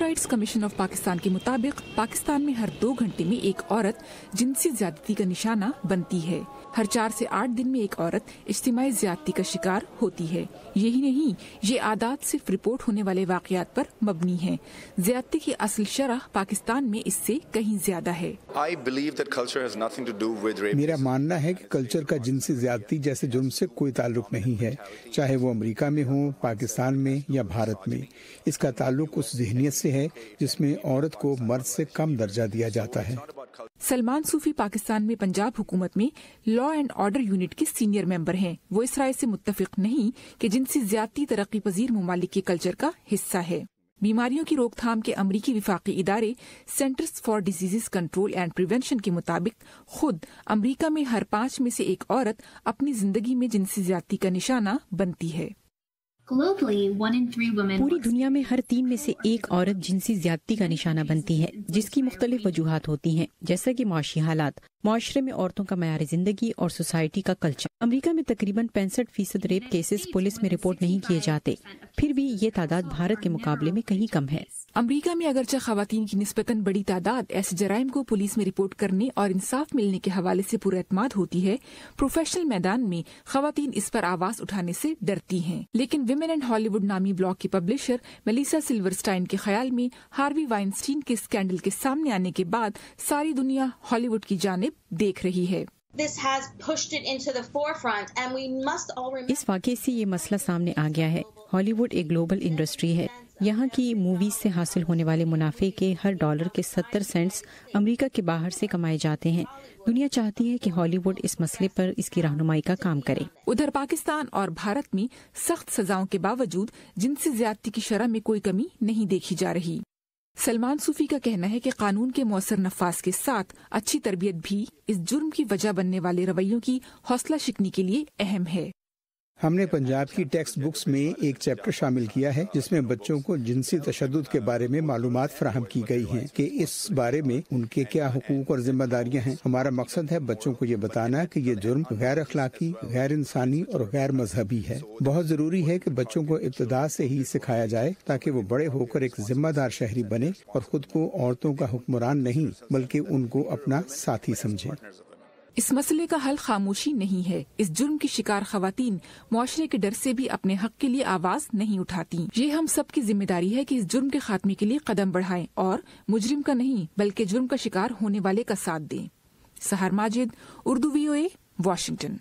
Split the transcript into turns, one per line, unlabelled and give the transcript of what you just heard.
Rights commission of Pakistan کے مطابق پاکستان میں ہر 2 گھنٹے میں ایک عورت جنسی زیادتی کا نشانہ بنتی ہے. ہر 4 سے 8 دن میں ایک عورت اجتماعی زیادتی کا شکار ہوتی ہے. یہی نہیں، یہ اعداد صرف رپورٹ ہونے والے واقعات پر مبنی ہیں. زیادتی کی اصل شرح پاکستان میں اس سے کہیں زیادہ ہے.
میرا ماننا ہے کہ کلچر کا جنسی زیادتی جیسے جرم سے کوئی تعلق نہیں ہے، چاہے وہ امریکہ میں ہو، پاکستان میں یا بھارت میں. اس کا تعلق اس ذہنیت سے ہے جس میں عورت کو مرد سے کم درجہ دیا جاتا ہے.
سلمان صوفی پاکستان میں پنجاب حکومت میں لا اینڈ آرڈر یونٹ کے سینئر ممبر ہیں. وہ اس رائے سے متفق نہیں کہ جنسی زیادتی ترقی پذیر ممالک کے کلچر کا حصہ ہے. بیماریوں کی روک تھام کے امریکی وفاقی ادارے centres for disease control and prevention کے مطابق خود امریکہ میں ہر 5 میں سے ایک عورت اپنی زندگی میں جنسی زیادتی کا نشانہ بنتی ہے.
پوری دنیا میں ہر 3 میں سے ایک عورت جنسی زیادتی کا نشانہ بنتی ہے، جس کی مختلف وجوہات ہوتی ہیں، جیسا کہ معاشی حالات، معاشرے میں عورتوں کا معیار زندگی اور سوسائٹی کا کلچر. امریکہ میں تقریباً 65% ریپ کیسز پولیس میں رپورٹ نہیں کیے جاتے، پھر بھی یہ تعداد بھارت کے مقابلے میں کہیں کم ہے.
امریکہ میں اگرچہ خواتین کی نسبتاً بڑی تعداد ایسے جرائم کو پولیس میں رپورٹ کرنے اور انصاف ملنے کے حوالے سے پر اعتماد ہوتی ہے، پروفیشنل میدان میں خواتین اس پر آواز اٹھانے سے ڈرتی ہیں. لیکن ویمن اینڈ ہالی ووڈ نامی بلاگ کی پبلشر میلیسا سلورسٹائن کے خیال میں ہاروی وائنسٹین کے اسکینڈل کے سامنے آنے کے بعد ساری دنیا ہالی ووڈ کی جانب دیکھ رہی ہے.
اس واقعے سے یہ مسئلہ سامنے آ گیا ہے. ہالی ووڈ ایک گلوبل انڈسٹری ہے. یہاں کی موویز سے حاصل ہونے والے منافع کے ہر ڈالر کے 70 سینٹس امریکہ کے باہر سے کمائے جاتے ہیں. دنیا چاہتی ہے کہ ہالی ووڈ اس مسئلے پر اس کی رہنمائی کا کام کرے.
ادھر پاکستان اور بھارت میں سخت سزاؤں کے باوجود جنسی زیادتی کی شرح میں کوئی کمی نہیں دیکھی جا رہی. سلمان صوفی کا کہنا ہے کہ قانون کے مؤثر نفاذ کے ساتھ اچھی تربیت بھی اس جرم کی وجہ بننے والے رویوں کی حوصلہ شکنی کے لیے اہم ہے.
ہم نے پنجاب کی ٹیکسٹ بکس میں ایک چیپٹر شامل کیا ہے جس میں بچوں کو جنسی تشدد کے بارے میں معلومات فراہم کی گئی ہیں کہ اس بارے میں ان کے کیا حقوق اور ذمہ داریاں ہیں. ہمارا مقصد ہے بچوں کو یہ بتانا کہ یہ جرم غیر اخلاقی، غیر انسانی اور غیر مذہبی ہے. بہت ضروری ہے کہ بچوں کو ابتدا سے ہی سکھایا جائے تاکہ وہ بڑے ہو کر ایک ذمہ دار شہری بنے اور خود کو عورتوں کا حکمران نہیں بلکہ ان کو اپنا ساتھی سمجھے.
اس مسئلے کا حل خاموشی نہیں ہے. اس جرم کی شکار خواتین معاشرے کے ڈر سے بھی اپنے حق کے لیے آواز نہیں اٹھاتی. یہ ہم سب کی ذمہ داری ہے کہ اس جرم کے خاتمے کے لیے قدم بڑھائیں اور مجرم کا نہیں بلکہ جرم کا شکار ہونے والے کا ساتھ دیں. سحر ماجد، اردو VOA، واشنگٹن.